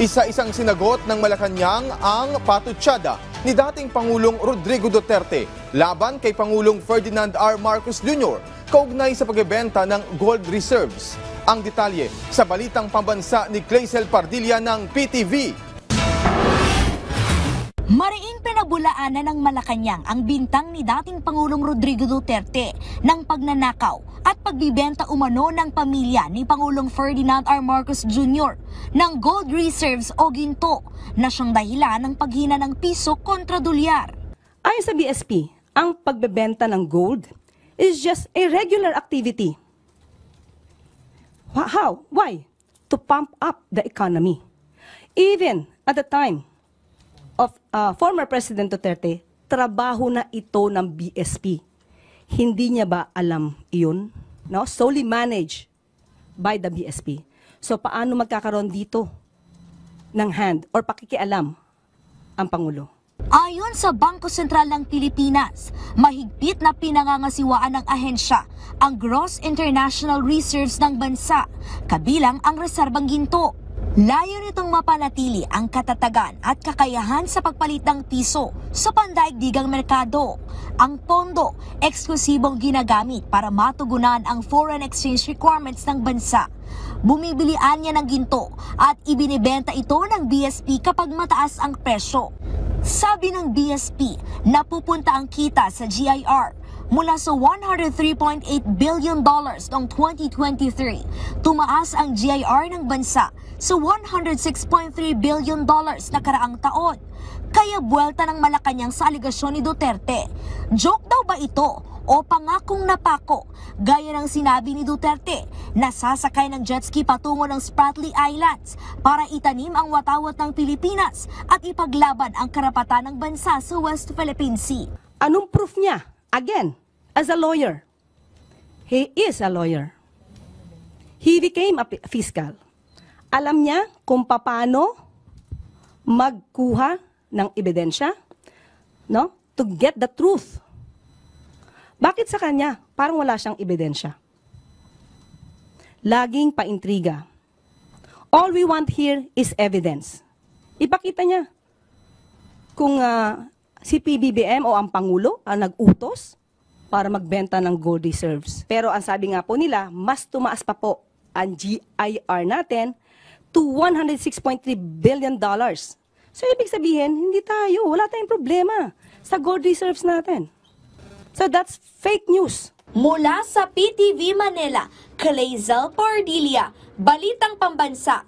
Isa-isang sinagot ng Malacanang ang patutsada ni dating Pangulong Rodrigo Duterte laban kay Pangulong Ferdinand R. Marcos Jr. kaugnay sa pagbebenta ng gold reserves. Ang detalye sa balitang pambansa ni Clazel Pardilla ng PTV. Mariing pinabulaanan ng Malacanang ang bintang ni dating Pangulong Rodrigo Duterte ng pagnanakaw at pagbibenta umano ng pamilya ni Pangulong Ferdinand R. Marcos Jr. ng gold reserves o ginto na siyang dahilan ng paghina ng piso kontra dolyar. Ayon sa BSP, ang pagbebenta ng gold is just a regular activity. How? Why? To pump up the economy. Even at the time of former President Duterte, trabaho na ito ng BSP. Hindi niya ba alam iyon? No? Solely managed by the BSP. So paano magkakaroon dito ng hand or pakikialam ang Pangulo? Ayon sa Bangko Sentral ng Pilipinas, mahigpit na pinangangasiwaan ng ahensya ang gross international reserves ng bansa, kabilang ang reserbang ginto. Layo nitong mapanatili ang katatagan at kakayahan sa pagpalit ng piso sa pandaigdigang merkado. Ang pondo, eksklusibong ginagamit para matugunan ang foreign exchange requirements ng bansa. Bumibilian niya ng ginto at ibinibenta ito ng BSP kapag mataas ang presyo. Sabi ng BSP, napupunta ang kita sa GIR mula sa $103.8 billion noong 2023. Tumaas ang GIR ng bansa sa $106.3 billion na karaang taon. Kaya buwelta ng Malacanang sa aligasyon ni Duterte. Joke daw ba ito o pangakong napako? Gaya ng sinabi ni Duterte na sasakay ng jet ski patungo ng Spratly Islands para itanim ang watawat ng Pilipinas at ipaglaban ang karapatan ng bansa sa West Philippine Sea. Anong proof niya? Again, as a lawyer. He is a lawyer. He became a fiscal. Alam niya kung paano magkuha ng ebidensya, no? To get the truth. Bakit sa kanya parang wala siyang ebidensya? Laging paintriga. All we want here is evidence. Ipakita niya kung si PBBM o ang Pangulo ang nag-utos para magbenta ng gold reserves. Pero ang sabi nga po nila, mas tumaas pa po ang GIR natin to $106.3 billion. So ibig sabihin, wala tayong problema sa gold reserves natin. So that's fake news. Mula sa PTV Manila, Clazel Pardilla, Balitang Pambansa.